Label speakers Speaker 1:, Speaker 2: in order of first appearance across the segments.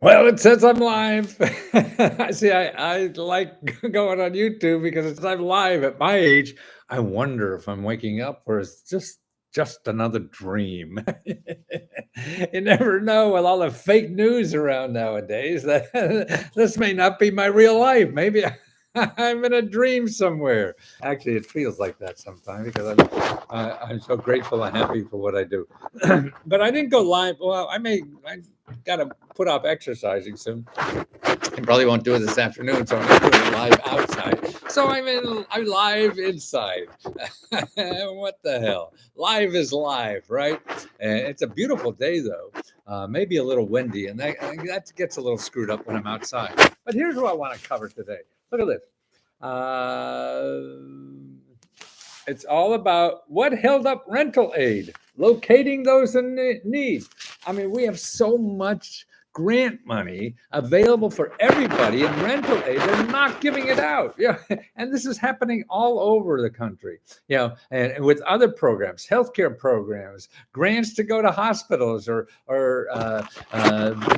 Speaker 1: Well, it says I'm live. See, I like going on YouTube because it says I'm live at my age. I wonder if I'm waking up or it's just another dream. You never know with all the fake news around nowadays that this may not be my real life. Maybe I'm in a dream somewhere. Actually, it feels like that sometimes because I'm so grateful and happy for what I do. But I didn't go live. Well, I got to put off exercising soon. I probably won't do it this afternoon, so I'm going to do it live outside. So I'm live inside. What the hell? Live is live, right? And it's a beautiful day though. Maybe a little windy, and that gets a little screwed up when I'm outside. But here's what I want to cover today. Look at this. It's all about what held up rental aid, locating those in need. I mean, we have so much grant money available for everybody in rental aid. They're not giving it out. Yeah, and this is happening all over the country. And with other programs, healthcare programs, grants to go to hospitals or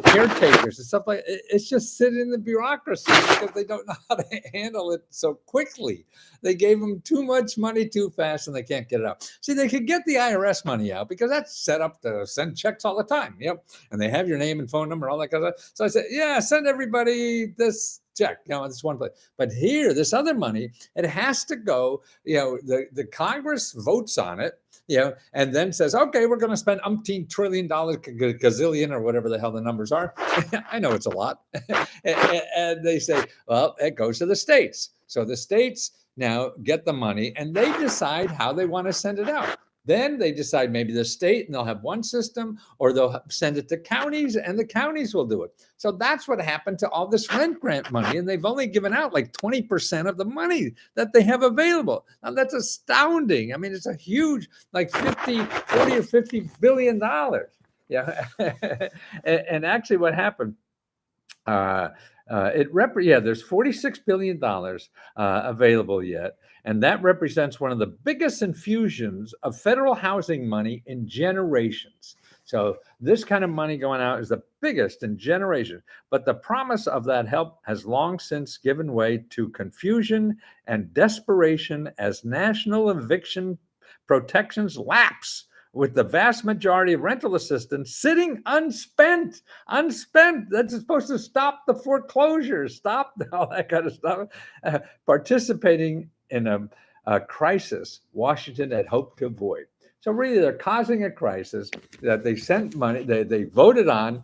Speaker 1: caretakers and stuff like. It's just sitting in the bureaucracy because they don't know how to handle it so quickly. They gave them too much money too fast and they can't get it out. See, they could get the IRS money out because that's set up to send checks all the time. Yep. And they have your name and phone number, all that kind of stuff. So I said, yeah, send everybody this check, this one place. But here, this other money, it has to go, the Congress votes on it, and then says, okay, we're going to spend umpteen $1 trillion, gazillion, or whatever the hell the numbers are. I know it's a lot. And they say, well, it goes to the states. So the states now get the money and they decide how they want to send it out. Then they decide maybe the state and they'll have one system, or they'll send it to counties and the counties will do it. So that's what happened to all this rent grant money. And they've only given out like 20% of the money that they have available. Now that's astounding. I mean, it's a huge, like 40 or $50 billion. Yeah. And actually what happened, there's $46 billion available yet, and that represents one of the biggest infusions of federal housing money in generations. So this kind of money going out is the biggest in generations. But the promise of that help has long since given way to confusion and desperation as national eviction protections lapse, with the vast majority of rental assistance sitting unspent. That's supposed to stop the foreclosures, stop all that kind of stuff. Participating in a crisis Washington had hoped to avoid. So really, they're causing a crisis that they sent money, they voted on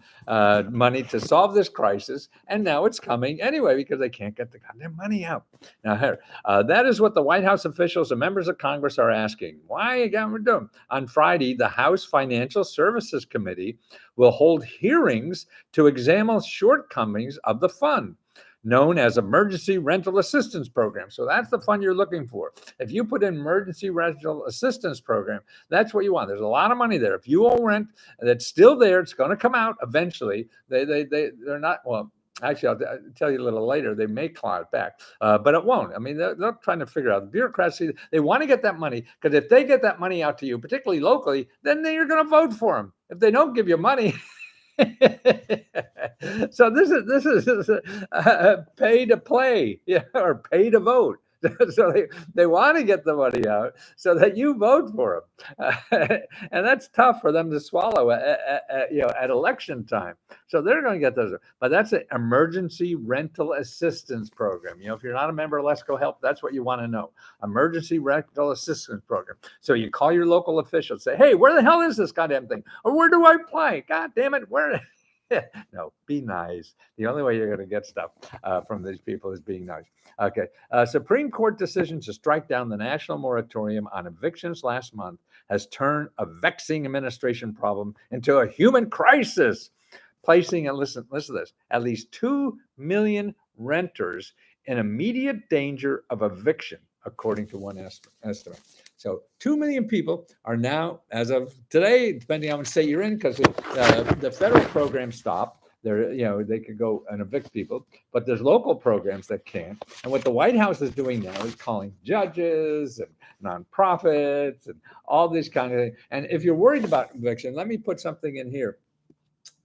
Speaker 1: money to solve this crisis, and now it's coming anyway because they can't get the goddamn money out. Now, here, that is what the White House officials and members of Congress are asking. Why again we're doing? On Friday, the House Financial Services Committee will hold hearings to examine shortcomings of the fund, known as Emergency Rental Assistance Program. So that's the fund you're looking for. If you put in Emergency Rental Assistance Program, that's what you want. There's a lot of money there. If you owe rent that's still there, it's going to come out eventually. They're not, well, actually, I'll tell you a little later, they may claw it back, but it won't. I mean, they're trying to figure out the bureaucracy. They want to get that money because if they get that money out to you, particularly locally, then you're going to vote for them. If they don't give you money, so this is pay to play, or pay to vote. So they want to get the money out so that you vote for them, and that's tough for them to swallow at election time. So they're going to get those, but that's an emergency rental assistance program. If you're not a member of Lesko Help, that's what you want to know. Emergency rental assistance program. So you call your local official, say, hey, where the hell is this goddamn thing, or where do I apply? God damn it, where? No, be nice. The only way you're going to get stuff from these people is being nice. Okay. Supreme Court decision to strike down the national moratorium on evictions last month has turned a vexing administration problem into a human crisis, placing, and listen to this, at least 2 million renters in immediate danger of eviction, according to one estimate. So 2 million people are now, as of today, depending on what state you're in, because the federal program stopped. They could go and evict people, but there's local programs that can't. And what the White House is doing now is calling judges and nonprofits and all this kind of thing. And if you're worried about eviction, let me put something in here.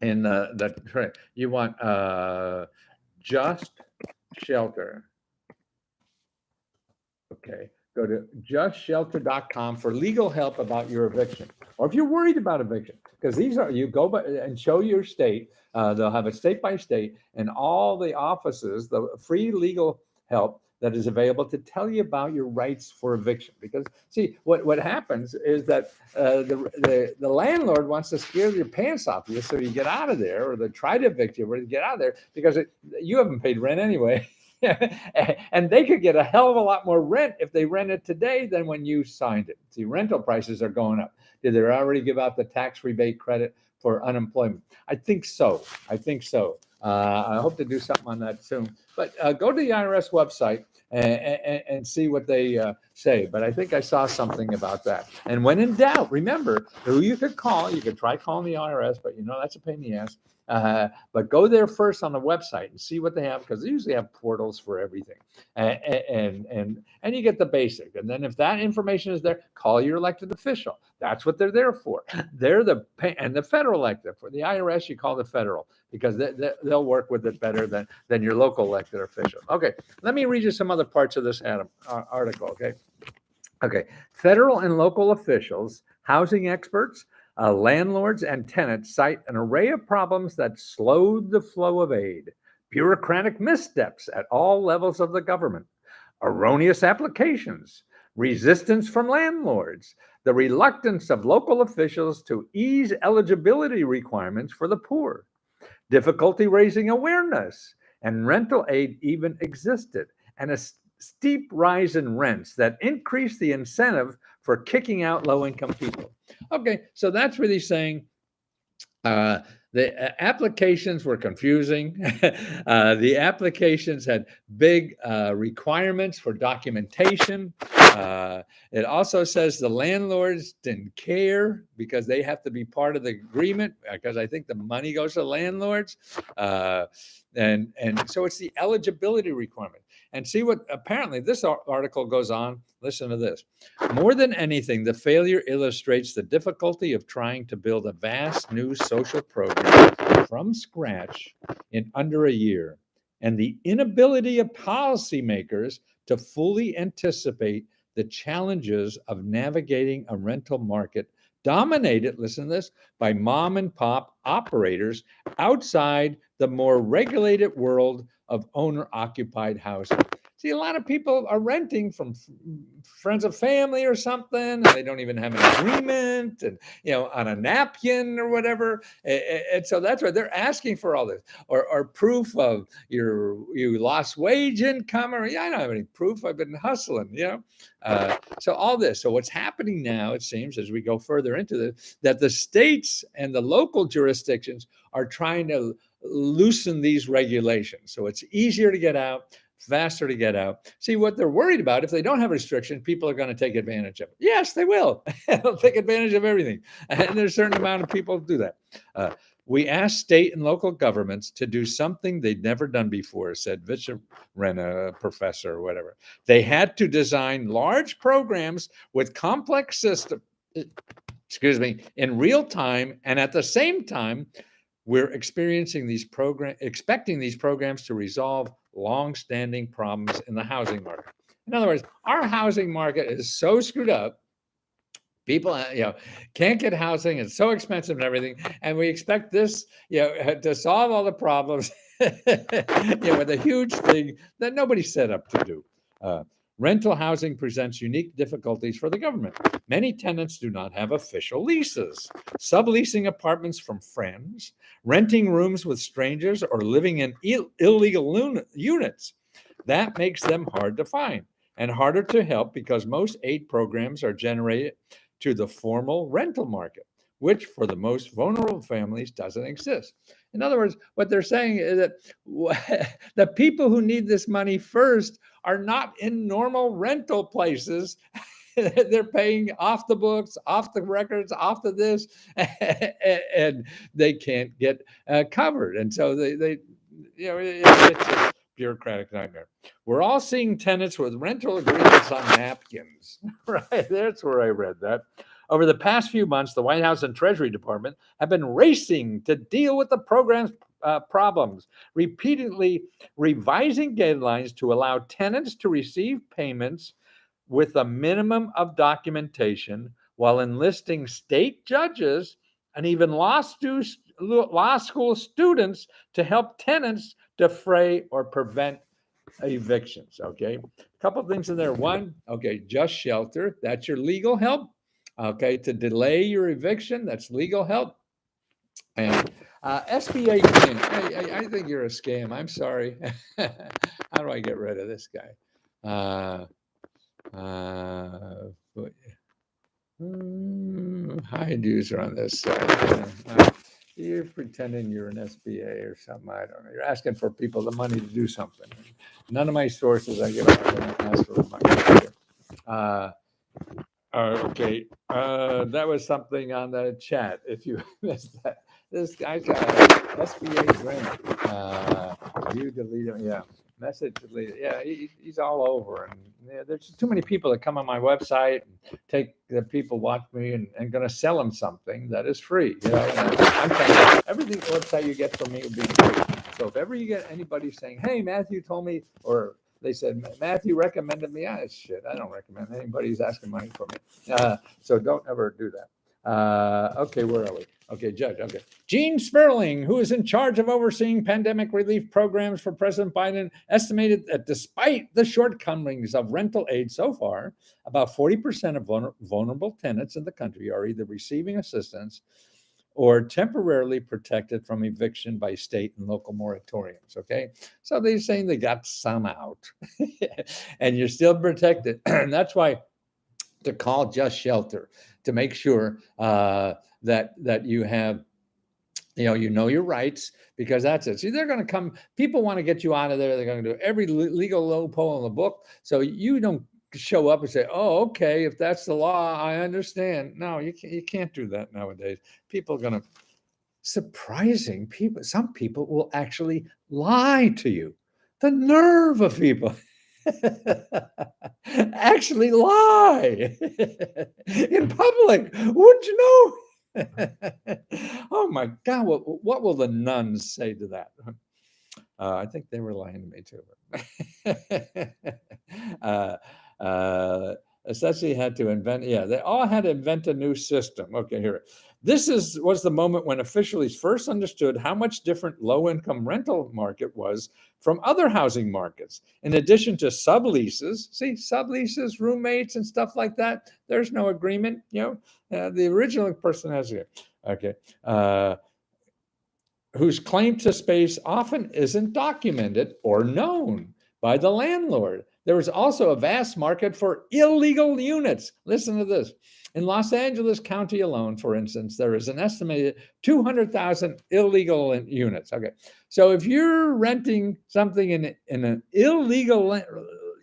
Speaker 1: in you want just shelter. Okay. Go to justshelter.com for legal help about your eviction. Or if you're worried about eviction, because these are, you go by and show your state, they'll have it state by state and all the offices, the free legal help that is available to tell you about your rights for eviction. Because see, what happens is that the landlord wants to scare your pants off you so you get out of there, or they try to evict you, or you get out of there because you haven't paid rent anyway. And they could get a hell of a lot more rent if they rent it today than when you signed it. See, rental prices are going up. Did they already give out the tax rebate credit for unemployment? I think so. I think so. I hope to do something on that soon. But go to the IRS website and see what they say. But I think I saw something about that. And when in doubt, remember who you could call. You could try calling the IRS, but that's a pain in the ass. But go there first on the website and see what they have, because they usually have portals for everything, and you get the basic. And then if that information is there, call your elected official. That's what they're there for. They're the federal elected. For the IRS, you call the federal, because they'll work with it better than your local elected official. Okay, let me read you some other parts of this article. Okay, federal and local officials, housing experts, landlords and tenants cite an array of problems that slowed the flow of aid: bureaucratic missteps at all levels of the government, erroneous applications, resistance from landlords, the reluctance of local officials to ease eligibility requirements for the poor, difficulty raising awareness, and rental aid even existed, and a steep rise in rents that increased the incentive for kicking out low-income people. Okay, so that's really saying the applications were confusing. The applications had big requirements for documentation. It also says the landlords didn't care because they have to be part of the agreement, because I think the money goes to landlords. And so it's the eligibility requirement. And see what apparently this article goes on. Listen to this. More than anything, the failure illustrates the difficulty of trying to build a vast new social program from scratch in under a year, and the inability of policymakers to fully anticipate the challenges of navigating a rental market dominated, listen to this, by mom and pop operators outside the more regulated world of owner-occupied housing. See, a lot of people are renting from friends of family or something, and they don't even have an agreement, and on a napkin or whatever. And so that's why they're asking for all this, or proof of you lost wage income, or I don't have any proof. I've been hustling, So all this. So what's happening now, it seems, as we go further into this, that the states and the local jurisdictions are trying to loosen these regulations, so it's easier to get out, faster to get out. See, what they're worried about, if they don't have restriction, people are going to take advantage of it. Yes, they will. They'll take advantage of everything. And there's a certain amount of people who do that. We asked state and local governments to do something they'd never done before, said Vicharenna, professor or whatever. They had to design large programs with complex systems, in real time, and at the same time, we're expecting these programs to resolve long-standing problems in the housing market. In other words, our housing market is so screwed up. People, can't get housing. It's so expensive and everything. And we expect this, to solve all the problems, with a huge thing that nobody's set up to do. Rental housing presents unique difficulties for the government. Many tenants do not have official leases, subleasing apartments from friends, renting rooms with strangers, or living in illegal units. That makes them hard to find and harder to help, because most aid programs are generated to the formal rental market, which for the most vulnerable families doesn't exist. In other words, what they're saying is that the people who need this money first are not in normal rental places. They're paying off the books, off the records, off the this, and they can't get covered. And so they it's a bureaucratic nightmare. We're all seeing tenants with rental agreements on napkins, right? That's where I read that. Over the past few months, the White House and Treasury Department have been racing to deal with the program's problems, repeatedly revising deadlines to allow tenants to receive payments with a minimum of documentation, while enlisting state judges and even law school students to help tenants defray or prevent evictions. Okay, a couple things in there. One, okay, just shelter, that's your legal help. Okay, to delay your eviction, that's legal help. And SBA grant, I think you're a scam. I'm sorry. How do I get rid of this guy? Hide user on this side. You're pretending you're an SBA or something. I don't know. You're asking for people the money to do something. None of my sources I give out when I ask for money. Okay. That was something on the chat. If you missed that, this guy's got an SBA grant. You delete him. Yeah. Message deleted. Yeah, he's all over. And yeah, there's too many people that come on my website and take the people watch me and going to sell them something that is free. You know, I'm saying everything website you get from me would be free. So if ever you get anybody saying, "Hey, Matthew told me," or they said, "Matthew recommended me," shit, I don't recommend anybody who's asking money for me. So don't ever do that. Okay, where are we? Okay, Judge. Okay. Gene Sperling, who is in charge of overseeing pandemic relief programs for President Biden, estimated that despite the shortcomings of rental aid so far, about 40% of vulnerable tenants in the country are either receiving assistance or temporarily protected from eviction by state and local moratoriums. Okay. So they're saying they got some out and you're still protected. And that's why to call just shelter to make sure that you have, you know your rights, because that's it. See, they're going to come. People want to get you out of there. They're going to do every legal loophole in the book, so you don't show up and say, "Oh, okay, if that's the law, I understand." No, you can't do that nowadays. People are going to surprising people. Some people will actually lie to you. The nerve of people. Actually lie in public. Wouldn't you know? Oh my God, what will the nuns say to that? I think they were lying to me too. Essentially had to invent, they all had to invent a new system. Okay, here. This was the moment when officials first understood how much different low-income rental market was from other housing markets. In addition to subleases, roommates and stuff like that, there's no agreement, the original person has it. Okay. Whose claim to space often isn't documented or known by the landlord. There is also a vast market for illegal units. Listen to this. In Los Angeles County alone, for instance, there is an estimated 200,000 illegal units. Okay, so if you're renting something in an illegal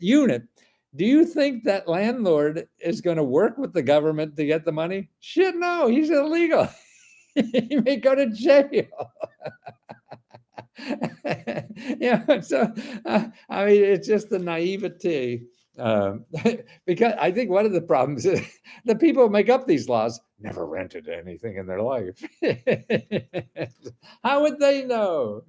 Speaker 1: unit, do you think that landlord is going to work with the government to get the money? Shit, no, he's illegal. He may go to jail. So I mean, it's just the naivety. Because I think one of the problems is the people who make up these laws never rented anything in their life. How would they know?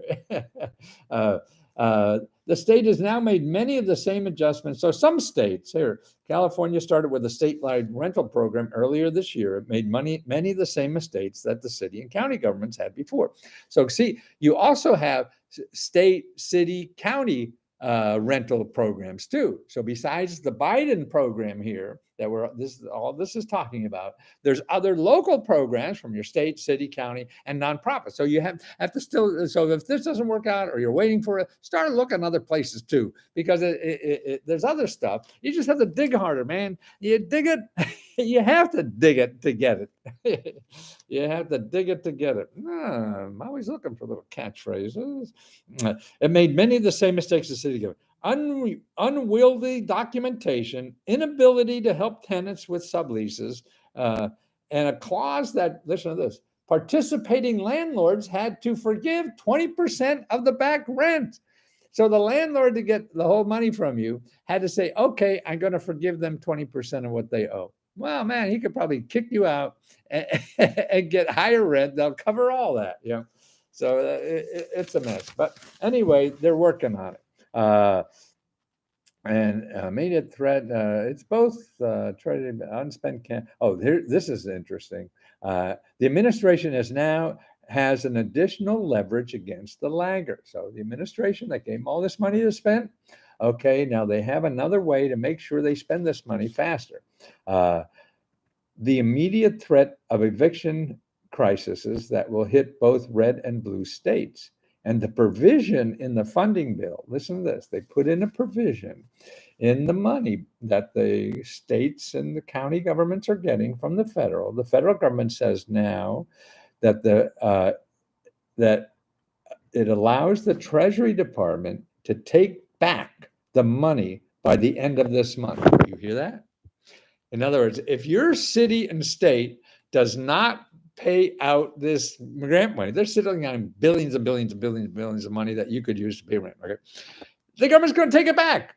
Speaker 1: The state has now made many of the same adjustments. So some states here, California started with a statewide rental program earlier this year. It made many of the same mistakes that the city and county governments had before. So see, you also have state, city, county rental programs too. So besides the Biden program here that this is talking about, there's other local programs from your state, city, county, and nonprofits. So you have to still. So if this doesn't work out, or you're waiting for it, start looking other places too, because there's other stuff. You just have to dig harder, man. You dig it. You have to dig it to get it. You have to dig it to get it. I'm always looking for little catchphrases. It made many of the same mistakes as city government. Unwieldy documentation, inability to help tenants with subleases, and a clause that, listen to this, participating landlords had to forgive 20% of the back rent. So the landlord, to get the whole money from you, had to say, okay, I'm going to forgive them 20% of what they owe. well, man, he could probably kick you out and, and get higher rent. They'll cover all that, you know. So it's a mess. But anyway, they're working on it. And immediate threat, it's both traded unspent this is interesting. The administration has an additional leverage against the lagger. So the administration that gave them all this money to spend, okay, now they have another way to make sure they spend this money faster. The immediate threat of eviction crises that will hit both red and blue states. And the provision in the funding bill, listen to this, they put in a provision in the money that the states and the county governments are getting from the federal. The federal government says now that that it allows the Treasury Department to take back the money by the end of this month. You hear that? In other words, if your city and state does not pay out this grant money, they're sitting on billions and billions and billions and billions of money that you could use to pay rent. Okay, the government's going to take it back.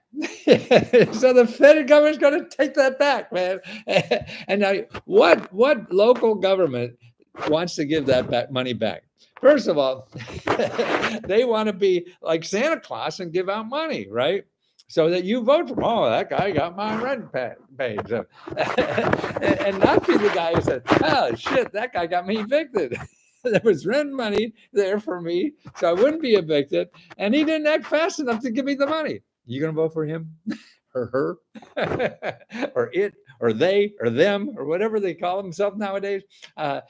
Speaker 1: So the federal government's going to take that back, man. And now, what local government wants to give that money back? First of all, they want to be like Santa Claus and give out money, right? So that you vote for, oh, that guy got my rent paid. So, and not be the guy who said, oh, shit, that guy got me evicted. There was rent money there for me, so I wouldn't be evicted. And he didn't act fast enough to give me the money. You going to vote for him or her or it or they or them or whatever they call themselves nowadays? That's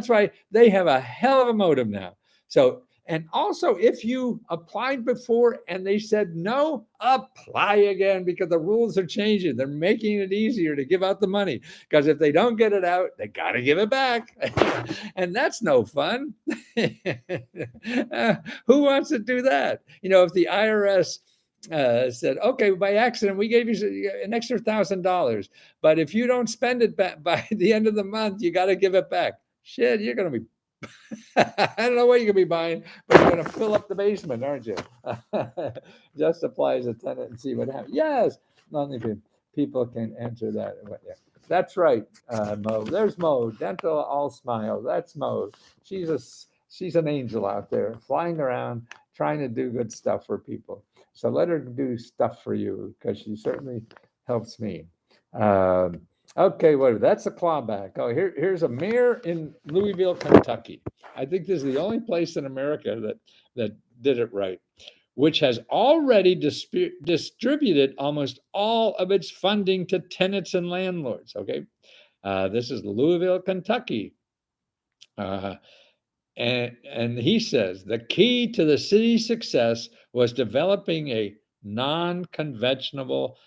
Speaker 1: why they have a hell of a motive now. So, and also, if you applied before and they said no, apply again, because the rules are changing. They're making it easier to give out the money, because if they don't get it out, they got to give it back. And that's no fun. Who wants to do that? You know, if the IRS said, okay, by accident, we gave you an extra $1,000, but if you don't spend it back by the end of the month, you got to give it back. Shit, you're going to be I don't know what you're gonna be buying, but you're gonna fill up the basement, aren't you? Just apply as a tenant and see what happens. Yes, only people can answer that. But yeah, that's right, Mo. There's Mo. Dental all smile. That's Mo. She's an angel out there, flying around, trying to do good stuff for people. So let her do stuff for you, because she certainly helps me. Okay, that's a clawback. Oh, here's a mayor in Louisville, Kentucky. I think this is the only place in America that did it right, which has already distributed almost all of its funding to tenants and landlords. Okay, this is Louisville, Kentucky. And he says the key to the city's success was developing a non-conventional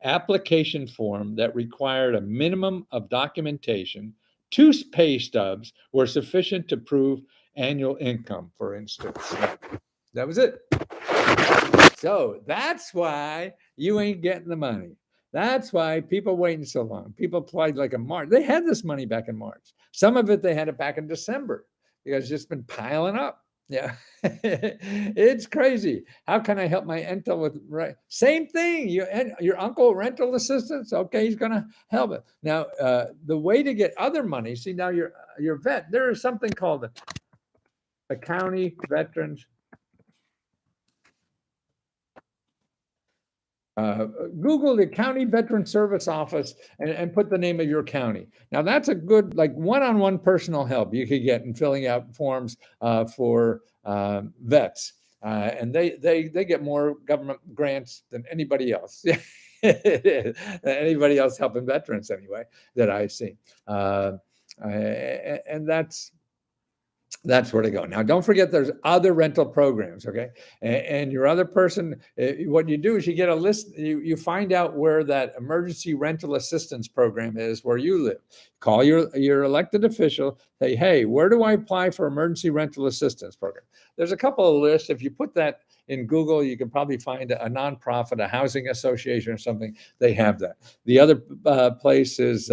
Speaker 1: application form that required a minimum of documentation. 2 pay stubs were sufficient to prove annual income, for instance. That was it. So that's why you ain't getting the money. That's why people waiting so long. People applied like in March. They had this money back in March. Some of it, they had it back in December, because it's just been piling up. Yeah, it's crazy. How can I help my rental with right? Same thing. Your uncle rental assistance. Okay, he's gonna help it. Now, the way to get other money. See, now your vet. There is something called a county veterans. Google the County Veteran Service Office and put the name of your county. Now that's a good, like, one-on-one personal help you could get in filling out forms for vets, and they get more government grants than anybody else. Anybody else helping veterans anyway that I've seen, and that's where to go. Now, don't forget there's other rental programs, okay? And your other person, what you do is you get a list, you find out where that emergency rental assistance program is where you live. Call your elected official, say, hey, where do I apply for emergency rental assistance program? There's a couple of lists. If you put that in Google, you can probably find a nonprofit, a housing association or something. They have that. The other place is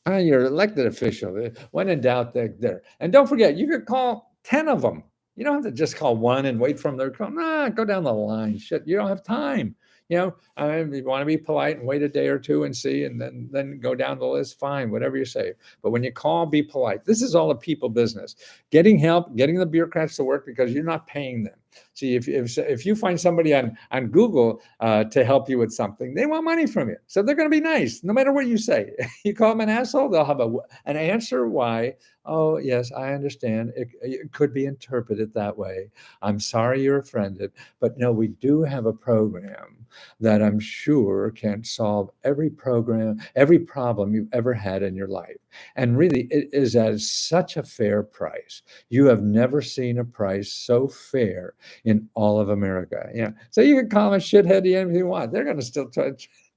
Speaker 1: your elected official. When in doubt, they're there. And don't forget, you could call 10 of them. You don't have to just call one and wait for them to call. Nah, go down the line. Shit, you don't have time. If you want to be polite and wait a day or two and see, and then go down the list, fine, whatever you say. But when you call, be polite. This is all a people business. Getting help, getting the bureaucrats to work because you're not paying them. See, if you find somebody on Google to help you with something, they want money from you, so they're going to be nice no matter what you say. You call them an asshole, they'll have an answer why. Oh, yes, I understand. It could be interpreted that way. I'm sorry you're offended, but no, we do have a program that I'm sure can solve every problem you've ever had in your life. And really, it is at such a fair price. You have never seen a price so fair in all of America. So you can call them a shithead anything you want. They're going to still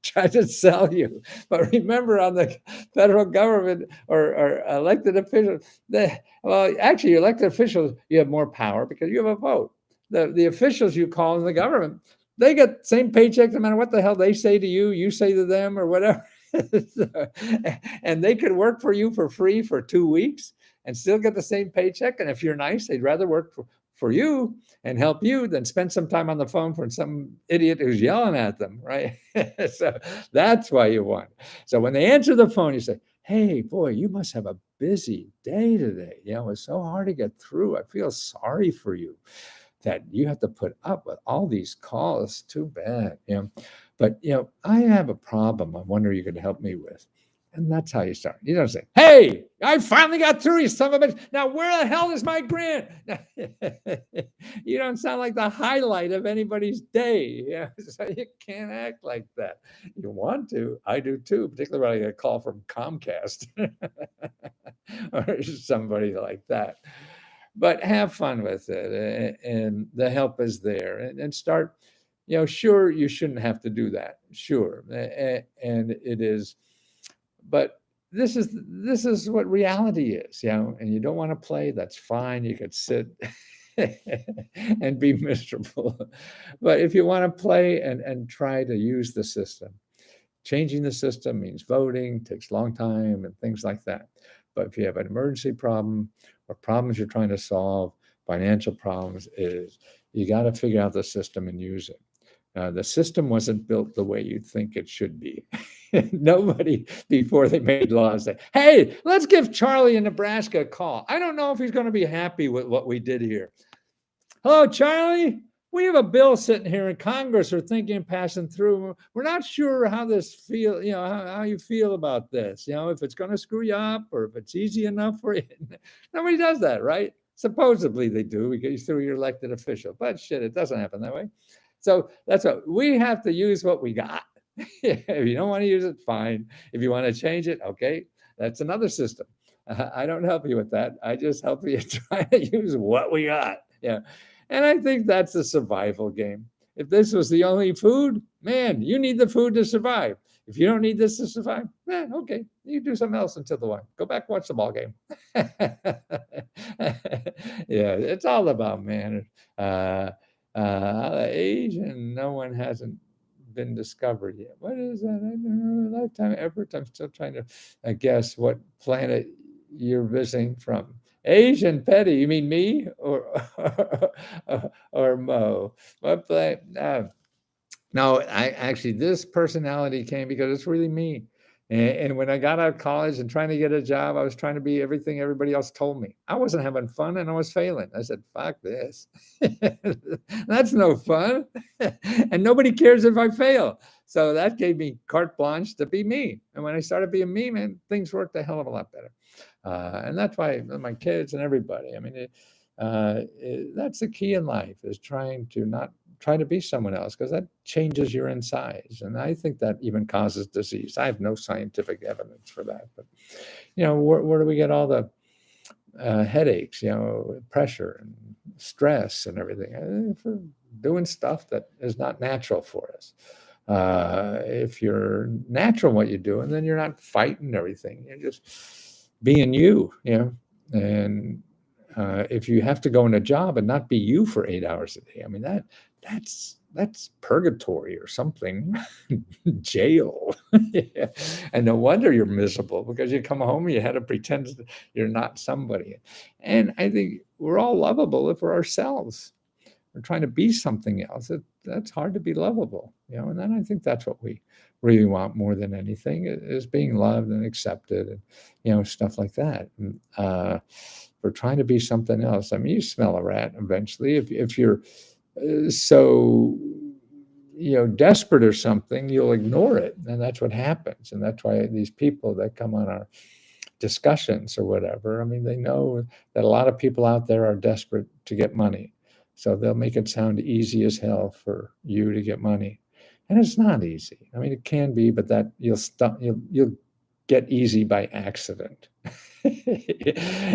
Speaker 1: try to sell you. But remember, on the federal government or elected officials, actually, elected officials, you have more power because you have a vote. The officials you call in the government, they get the same paycheck no matter what the hell they say to you, you say to them, or whatever. And they could work for you for free for 2 weeks and still get the same paycheck. And if you're nice, they'd rather work for you and help you than spend some time on the phone for some idiot who's yelling at them, right? So that's why you want. So when they answer the phone, you say, hey, boy, you must have a busy day today. It's so hard to get through. I feel sorry for you that you have to put up with all these calls. Too bad. But I have a problem I wonder you could help me with. And that's how you start. You don't say, hey, I finally got through, you son of a bitch. Now, where the hell is my grant? You don't sound like the highlight of anybody's day. So you can't act like that. You want to. I do too, particularly when I get a call from Comcast or somebody like that. But have fun with it, and the help is there. And start, sure, you shouldn't have to do that. Sure. And it is. But this is what reality is, and you don't want to play, that's fine. You could sit and be miserable. But if you want to play and try to use the system, changing the system means voting, takes a long time and things like that. But if you have an emergency problem or problems you're trying to solve, financial problems, is you got to figure out the system and use it. The system wasn't built the way you'd think it should be. Nobody, before they made laws, said, hey, let's give Charlie in Nebraska a call. I don't know if he's going to be happy with what we did here. Hello, Charlie. We have a bill sitting here in Congress we're thinking of passing through. We're not sure how this feel, how you feel about this, if it's going to screw you up or if it's easy enough for you. Nobody does that, right? Supposedly they do because through your elected official, but shit, it doesn't happen that way. So that's what we have to use what we got. If you don't want to use it, fine. If you want to change it, okay, that's another system. I don't help you with that. I just help you try to use what we got. And I think that's a survival game. If this was the only food, man, you need the food to survive. If you don't need this to survive, okay, you do something else until the one. Go back, watch the ball game. It's all about manners. Asian, no one hasn't been discovered yet. What is that? I don't know. Lifetime effort. I'm still trying to guess what planet you're visiting from. Asian Petty, you mean me or Mo? What planet? No, this personality came because it's really me. And when I got out of college and trying to get a job, I was trying to be everything everybody else told me. I wasn't having fun and I was failing. I said, fuck this. That's no fun. And nobody cares if I fail. So that gave me carte blanche to be me. And when I started being me, man, things worked a hell of a lot better. And that's why my kids and everybody, I mean, that's the key in life, is trying to not try to be someone else, because that changes your insides. And I think that even causes disease. I have no scientific evidence for that. But, where do we get all the headaches, pressure and stress and everything? For doing stuff that is not natural for us. If you're natural in what you do, and then you're not fighting everything, you're just being you, and if you have to go in a job and not be you for 8 hours a day, I mean, that's purgatory or something, jail. Yeah. And no wonder you're miserable, because you come home and you had to pretend you're not somebody. And I think we're all lovable if we're ourselves. We're trying to be something else. that's hard to be lovable, and then I think that's what we really want more than anything is being loved and accepted, and stuff like that. And, we're trying to be something else. I mean, you smell a rat eventually. If you're so desperate or something, you'll ignore it, and that's what happens. And that's why these people that come on our discussions or whatever, I mean, they know that a lot of people out there are desperate to get money, so they'll make it sound easy as hell for you to get money, and it's not easy. I mean, it can be, but that you'll get easy by accident.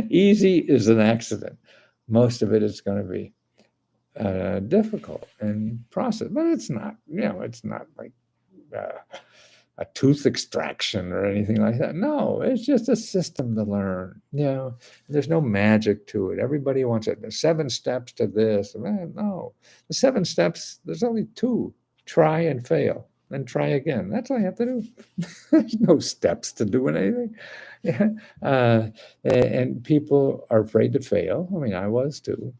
Speaker 1: Easy is an accident. Most of it is going to be difficult and process, but it's not. It's not like a tooth extraction or anything like that. No, it's just a system to learn. There's no magic to it. Everybody wants it. There's 7 steps to this. No, the 7 steps. There's only 2: try and fail, then try again. That's all you have to do. There's no steps to doing anything. Yeah. And people are afraid to fail. I mean, I was too.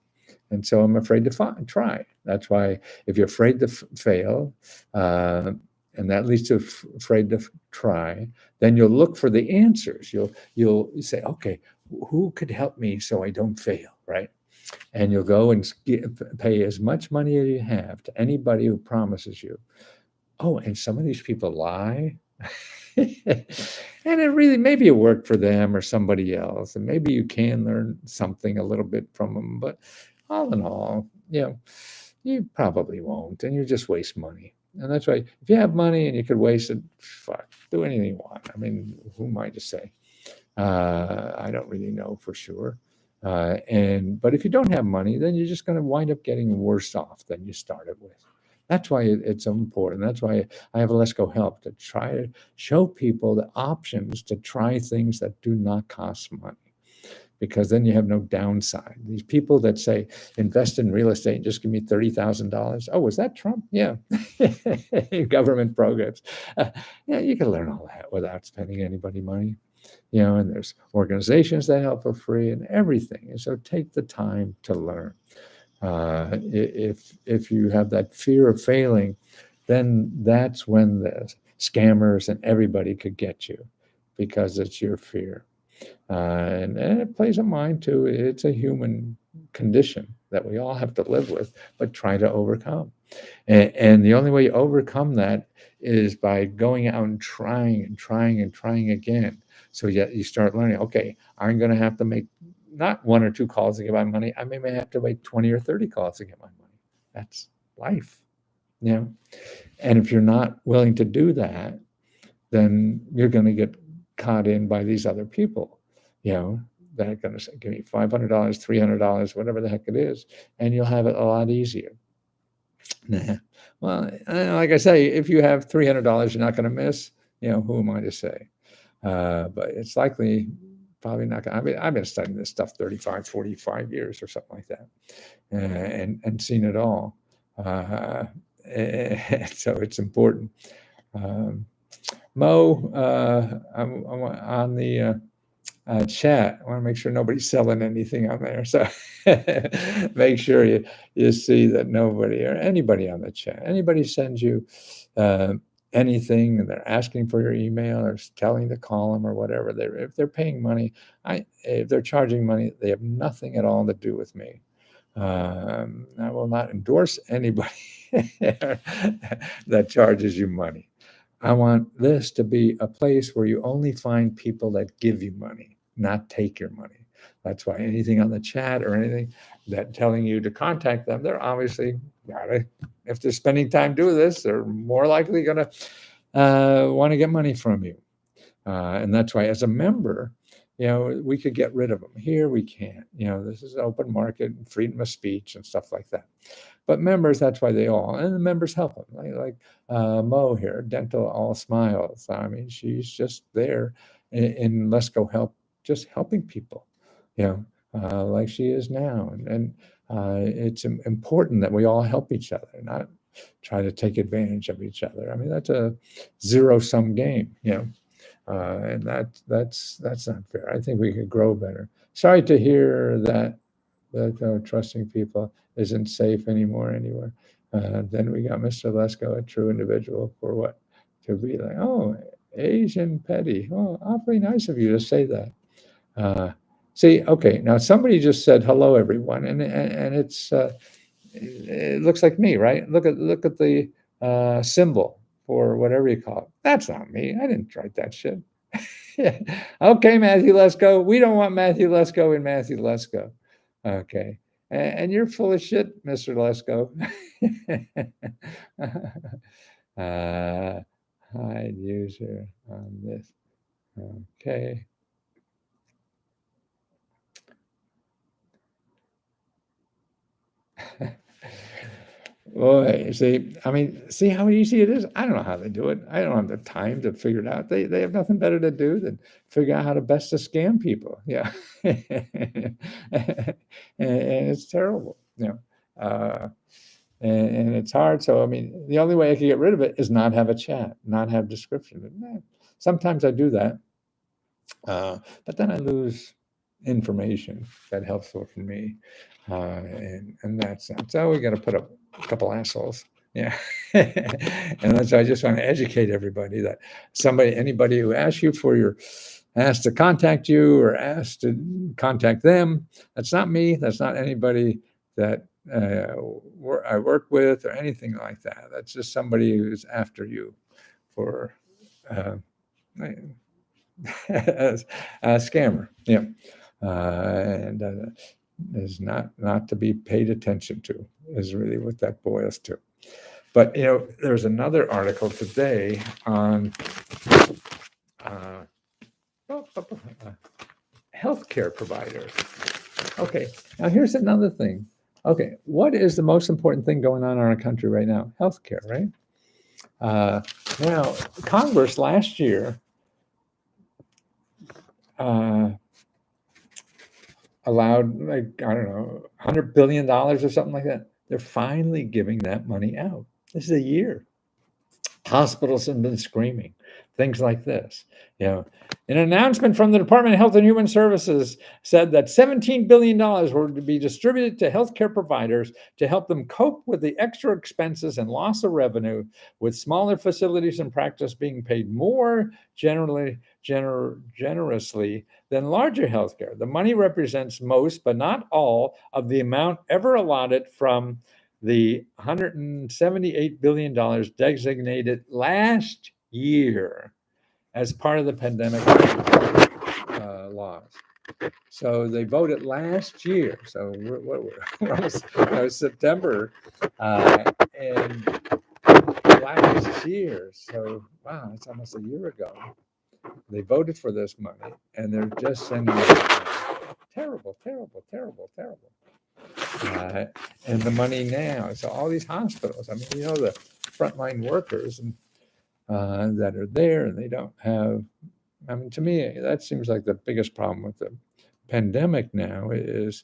Speaker 1: And so I'm afraid to try. That's why if you're afraid to fail, and that leads to afraid to try, then you'll look for the answers. You'll say, okay, who could help me so I don't fail, right? And you'll go and pay as much money as you have to anybody who promises you. Oh, and some of these people lie. And maybe it worked for them or somebody else, and maybe you can learn something a little bit from them, but all in all, you probably won't, and you just waste money. And that's why if you have money and you could waste it, do anything you want. I mean, who am I to say? I don't really know for sure. But if you don't have money, then you're just going to wind up getting worse off than you started with. That's why it's so important. That's why I have a Lesko Help, to try to show people the options to try things that do not cost money, because then you have no downside. These people that say, invest in real estate and just give me $30,000. Oh, was that Trump? Yeah. Government programs. Yeah, you can learn all that without spending anybody money. And there's organizations that help for free and everything. And so take the time to learn. If you have that fear of failing, then that's when the scammers and everybody could get you, because it's your fear. And it plays a mind too. It's a human condition that we all have to live with, but try to overcome. And the only way you overcome that is by going out and trying and trying and trying again. So you start learning, okay, I'm going to have to make not 1 or 2 calls to get my money. I may have to make 20 or 30 calls to get my money. That's life. And if you're not willing to do that, then you're going to get caught in by these other people, that are going to say, give me $500, $300, whatever the heck it is, and you'll have it a lot easier. Nah. Well, like I say, if you have $300 you're not going to miss, who am I to say? But it's probably not going to. I mean, I've been studying this stuff 35, 45 years or something like that, and seen it all. So it's important. Mo, I'm on the chat. I want to make sure nobody's selling anything on there. So make sure you see that nobody or anybody on the chat, anybody sends you anything and they're asking for your email or telling to call them or whatever, if they're paying money, if they're charging money, they have nothing at all to do with me. I will not endorse anybody that charges you money. I want this to be a place where you only find people that give you money, not take your money. That's why anything on the chat or anything that telling you to contact them, they're obviously if they're spending time doing this, they're more likely going to want to get money from you. And that's why as a member, we could get rid of them. Here we can't. This is open market, freedom of speech and stuff like that. But members, that's why and the members help them. Like Mo here, Dental All Smiles. I mean, she's just there in Lesko Help, just helping people, like she is now. And it's important that we all help each other, not try to take advantage of each other. I mean, that's a zero-sum game, and that's not fair. I think we could grow better. Sorry to hear that trusting people isn't safe anymore anywhere. Then we got Mr. Lesko, a true individual, for what? To be like, oh, Asian petty. Oh, awfully nice of you to say that. See, okay, now somebody just said hello, everyone, and it's it looks like me, right? Look at the symbol for whatever you call it. That's not me. I didn't write that shit. Yeah. Okay, Matthew Lesko. We don't want Matthew Lesko in Matthew Lesko. Okay. And you're full of shit, Mr. Lesko. Hide user on this. Okay. Boy, see, I mean, see how easy it is? I don't know how they do it. I don't have the time to figure it out. They have nothing better to do than figure out how to best to scam people. Yeah. And it's terrible, and it's hard. So, I mean, the only way I can get rid of it is not have a chat, not have description. Sometimes I do that, but then I lose information that helps for me, and that's so we got to put up a couple assholes. Yeah. And that's I just want to educate everybody that anybody who asks you for asked to contact you or asked to contact them, that's not me. That's not anybody that I work with or anything like that. That's just somebody who's after you for uh, a scammer. Yeah. And is not to be paid attention to is really what that boils to. But there's another article today on healthcare providers. Okay, now here's another thing. Okay, what is the most important thing going on in our country right now? Healthcare, right? Now, Congress last year allowed, like, I don't know, $100 billion or something like that. They're finally giving that money out. This is a year. Hospitals have been screaming, things like this. An announcement from the Department of Health and Human Services said that $17 billion were to be distributed to healthcare providers to help them cope with the extra expenses and loss of revenue, with smaller facilities and practice being paid more generously than larger healthcare. The money represents most, but not all, of the amount ever allotted from the $178 billion designated last year as part of the pandemic laws. So they voted last year. So we're almost September, and last year. So wow, it's almost a year ago. They voted for this money, and they're just sending it. Terrible, terrible, terrible, terrible. And the money now. So all these hospitals. I mean, the frontline workers and that are there, and they don't have. I mean, to me, that seems like the biggest problem with the pandemic now is,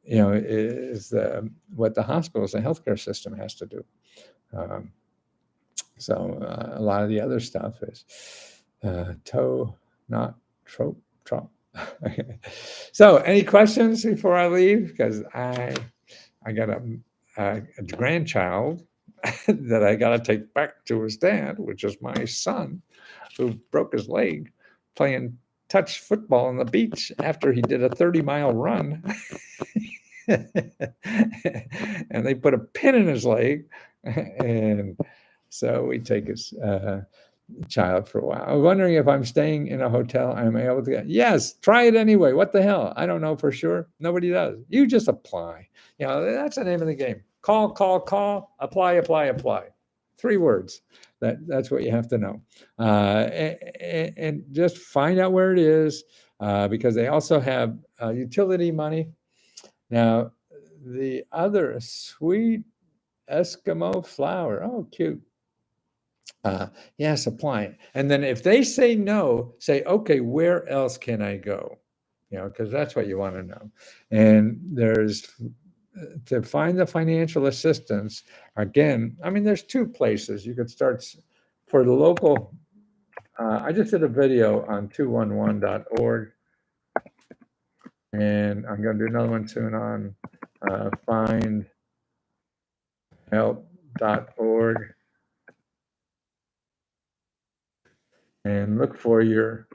Speaker 1: what the hospitals and healthcare system has to do. So a lot of the other stuff is toe, not trope, trop. Okay. So, any questions before I leave? Because I got a grandchild that I got to take back to his dad, which is my son, who broke his leg playing touch football on the beach after he did a 30-mile run. And they put a pin in his leg. And so we take his child for a while. I'm wondering if I'm staying in a hotel, am I able to get? Yes, try it anyway. What the hell? I don't know for sure. Nobody does. You just apply. That's the name of the game. Call, apply. 3 words. That's what you have to know. And just find out where it is, because they also have utility money. Now, the other sweet Eskimo flower. Oh, cute. Yes, apply. And then if they say no, say, okay, where else can I go? Because that's what you want to know. And there's to find the financial assistance. Again, I mean, there's 2 places you could start for the local. I just did a video on 211.org, and I'm going to do another one soon on find help.org and look for your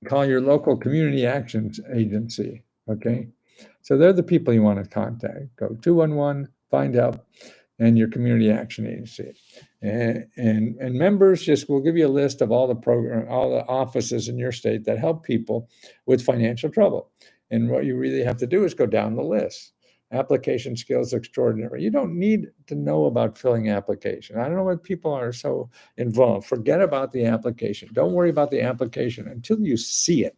Speaker 1: call your local community actions agency. Okay. So they're the people you want to contact. Go 211, find help, and your community action agency. And members just will give you a list of all the program, all the offices in your state that help people with financial trouble. And what you really have to do is go down the list. Application skills extraordinary. You don't need to know about filling application. I don't know why people are so involved. Forget about the application. Don't worry about the application until you see it.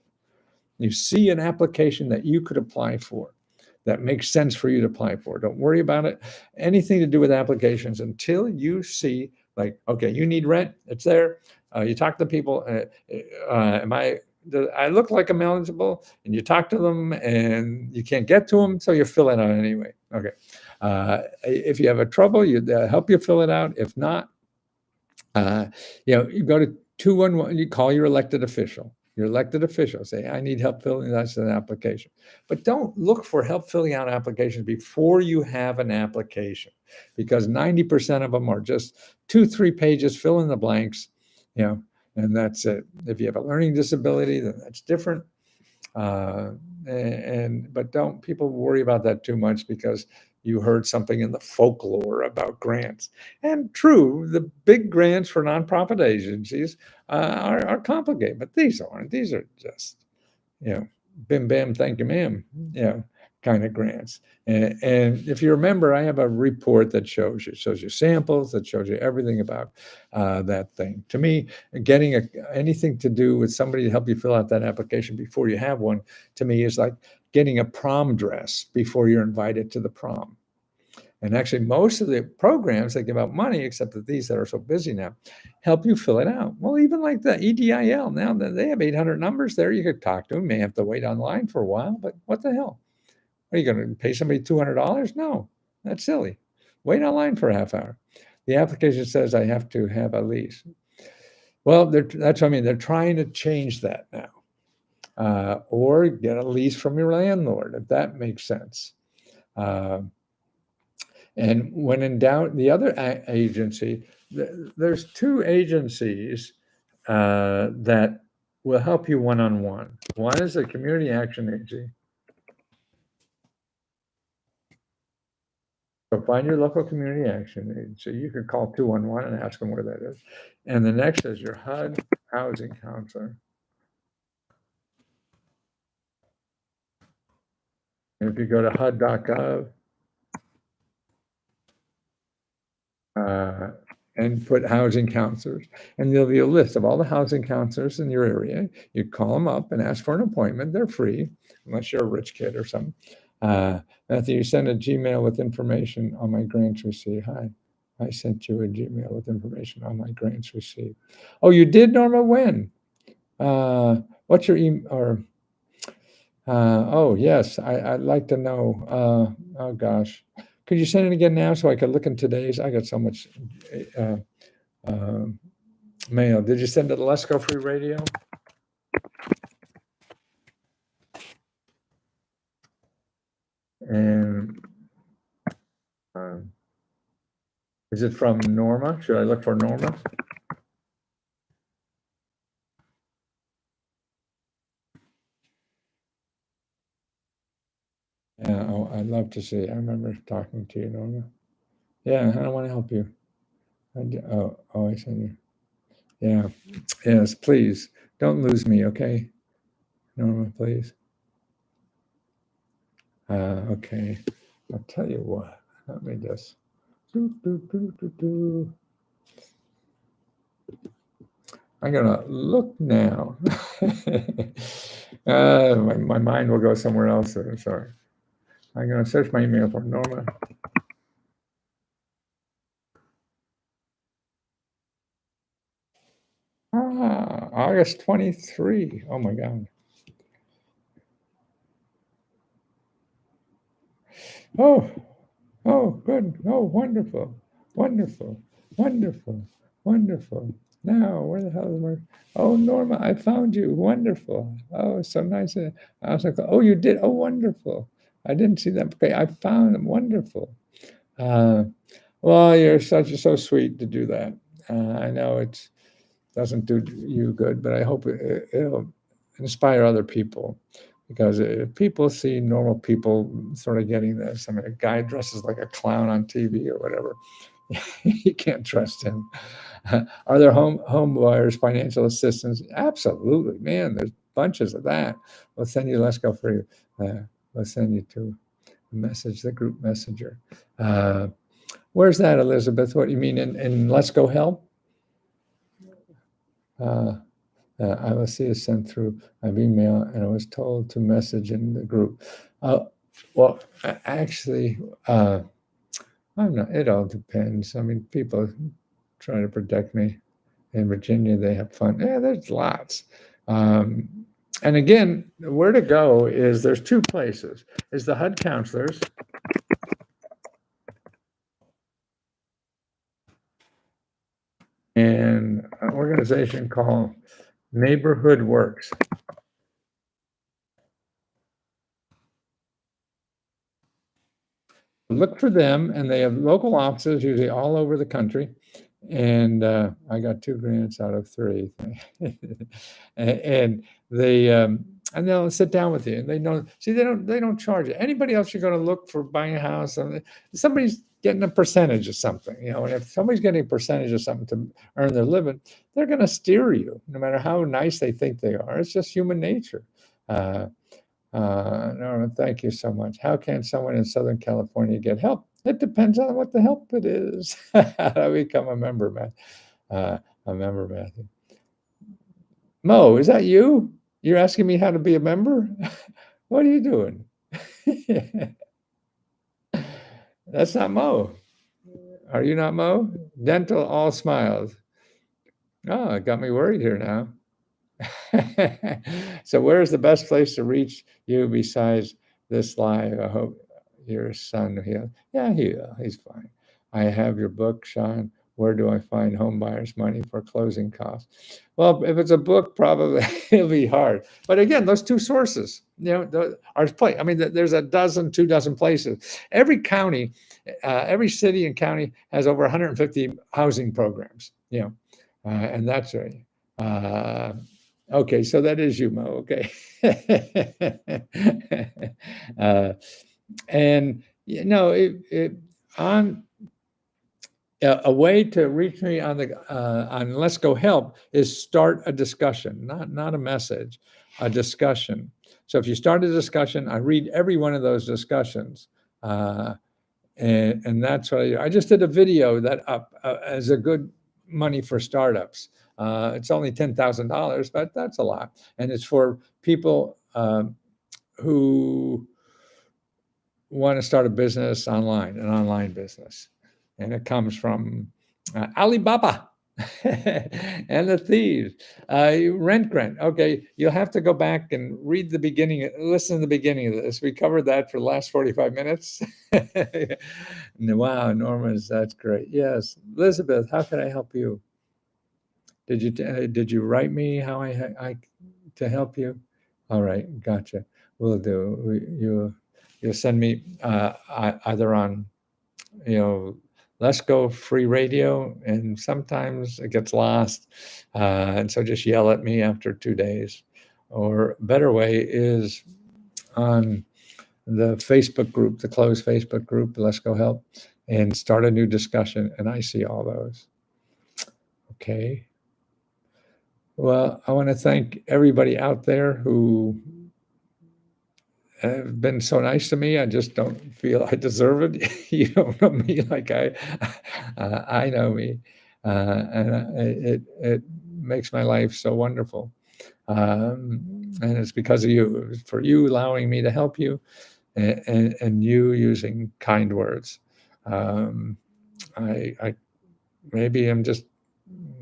Speaker 1: You see an application that you could apply for, that makes sense for you to apply for. Don't worry about it. Anything to do with applications until you see, like, okay, you need rent. It's there. You talk to people. Do I look like I'm eligible? And you talk to them, and you can't get to them, so you fill it out anyway. Okay. If you have a trouble, they'll help you fill it out. If not, you go to 211, you call your elected official. Your elected official, say, I need help filling out an application. But don't look for help filling out applications before you have an application, because 90% of them are just 2-3 pages, fill in the blanks, and that's it. If you have a learning disability, then that's different. But don't people worry about that too much, because you heard something in the folklore about grants. And true, the big grants for nonprofit agencies are complicated, but these aren't. These are just, bim bam, thank you, ma'am, kind of grants. And if you remember, I have a report that shows you samples, that shows you everything about that thing. To me, getting anything to do with somebody to help you fill out that application before you have one, to me, is like getting a prom dress before you're invited to the prom. And actually, most of the programs that give out money, except that these that are so busy now, help you fill it out. Well, even like the EDIL, now that they have 800 numbers there, you could talk to them. May have to wait online for a while, but what the hell? Are you going to pay somebody $200? No, that's silly. Wait online for a half hour. The application says I have to have a lease. Well, that's what I mean. They're trying to change that now, or get a lease from your landlord, if that makes sense. And when in doubt, the other agency, there's two agencies that will help you one-on-one. One is a community action agency. So find your local community action agency. You can call 211 and ask them where that is. And the next is your HUD housing counselor. And if you go to HUD.gov, and put housing counselors, and there'll be a list of all the housing counselors in your area. You call them up and ask for an appointment. They're free, unless you're a rich kid or something. Matthew, you send a Gmail with information on my grants received. Hi, I sent you a Gmail with information on my grants received. Oh, you did, Norma? When? What's your email? Or oh, yes, I'd like to know. Oh gosh, could you send it again now so I could look in today's? I got so much mail. Did you send it to Lesko Free Radio? And is it from Norma? Should I look for Norma? Yeah, oh, I'd love to see. I remember talking to you, Norma. Yeah, I want to help you. I sent you. Yeah, yes, please don't lose me, okay, Norma, please. Okay, I'll tell you what. Let me just. I'm gonna look now. My mind will go somewhere else. Sorry. I'm gonna search my email for Norma. August 23. Oh my God. Oh, good. Oh, wonderful, wonderful, wonderful, wonderful. No, where the hell is my? Oh, Norma, I found you. Wonderful. Oh, so nice. I was like, oh, you did. Oh, wonderful. I didn't see that. Okay, I found them. Wonderful. Uh, well, you're so sweet to do that. I know it doesn't do you good, but I hope it'll inspire other people, because if people see normal people sort of getting this, I mean, a guy dresses like a clown on TV or whatever, you can't trust him. Are there home buyers financial assistance? Absolutely, man. There's bunches of that. We'll send you Lesko for you. We'll send you to the group messenger. Uh, where's that, Elizabeth? What you mean in Let's Go Help? Uh, I will see it sent through my email, and I was told to message in the group. Well, actually, I'm not. It all depends. I mean, people try to protect me. In Virginia, they have fun. Yeah, there's lots. Um, and again, where to go is there's two places. Is the HUD counselors and an organization called Neighborhood Works. Look for them, and they have local offices usually all over the country. And I got 2 grants out of 3. And they and they'll sit down with you, and they know. See, they don't charge you. Anybody else you're going to look for buying a house, and somebody's getting a percentage of something, and if somebody's getting a percentage of something to earn their living, they're going to steer you, no matter how nice they think they are. It's just human nature. Uh, Norman, thank you so much. How can someone in Southern California get help? It depends on what the help it is. How do I become a member, Matt? A member, Matthew. Mo, is that you? You're asking me how to be a member? What are you doing? That's not Mo. Are you not Mo? Dental all smiles. Oh, it got me worried here now. So where's the best place to reach you besides this live? I hope your son he'll. Yeah, he's fine. I have your book, Sean. Where do I find home buyers money for closing costs? Well, if it's a book, probably it'll be hard. But again, those two sources, are I mean, there's 2 dozen places. Every county, every city and county has over 150 housing programs. And that's right. Uh, Okay, so that is you, Mo. Okay. uh, and on a way to reach me on Let's Go Help is start a discussion, not a message, a discussion. So if you start a discussion, I read every one of those discussions. And that's what I just did a video that up as a good money for startups. It's only $10,000, but that's a lot, and it's for people who want to start a business online, an online business, and it comes from Alibaba and the thieves. Rent grant. Okay, you'll have to go back and read the beginning, listen to the beginning of this. We covered that for the last 45 minutes. Wow, Norma's, that's great. Yes, Elizabeth, how can I help you? Did you write me how I to help you? All right, gotcha. Will do. You'll send me either on Let's Go free radio, and sometimes it gets lost, and so just yell at me after 2 days. Or a better way is on the Facebook group, the closed Facebook group, Let's Go Help, and start a new discussion, and I see all those. Okay. Well, I want to thank everybody out there who have been so nice to me. I just don't feel I deserve it. You don't know me like I know me, and it makes my life so wonderful. And it's because of you, for you allowing me to help you, and you using kind words. Um, I maybe I'm just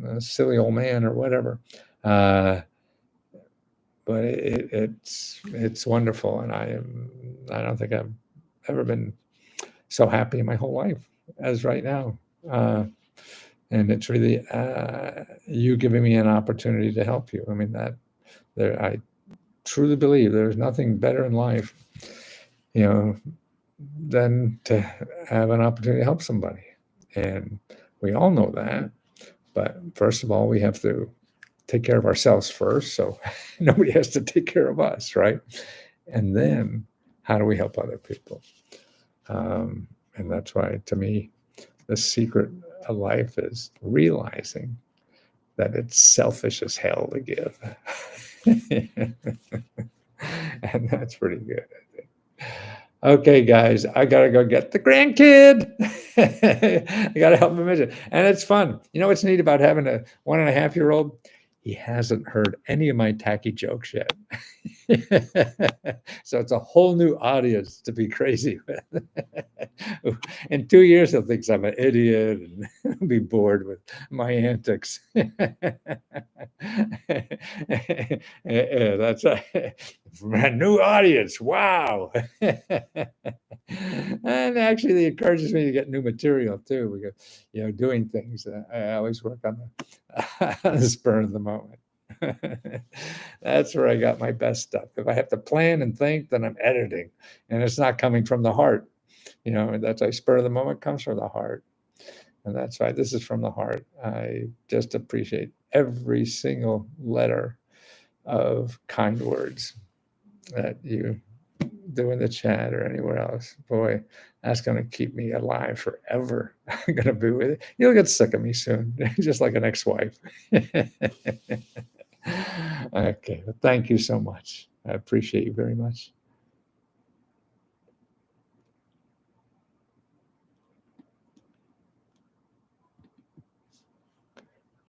Speaker 1: a silly old man or whatever. Uh, but it's wonderful, and I don't think I've ever been so happy in my whole life as right now. Uh, And it's really you giving me an opportunity to help you. I mean, I truly believe there's nothing better in life, than to have an opportunity to help somebody. And we all know that. But first of all, we have to take care of ourselves first. So nobody has to take care of us, right? And then how do we help other people? And that's why, to me, the secret of life is realizing that it's selfish as hell to give. And that's pretty good, I think. Okay, guys, I gotta go get the grandkid. I gotta help him visit. And it's fun. You know what's neat about having a 1.5-year-old? He hasn't heard any of my tacky jokes yet. So it's a whole new audience to be crazy with. In 2 years, he'll think I'm an idiot and I'll be bored with my antics. Yeah, that's a new audience. Wow. And actually, it encourages me to get new material too, because doing things. I always work on on the spur of the moment. That's where I got my best stuff. If I have to plan and think, then I'm editing, and it's not coming from the heart. That's why spur of the moment comes from the heart, and that's why this is from the heart. I just appreciate every single letter of kind words that you do in the chat or anywhere else. Boy, that's going to keep me alive forever. I'm going to be with it. You'll get sick of me soon, just like an ex-wife. Okay, well, thank you so much. I appreciate you very much.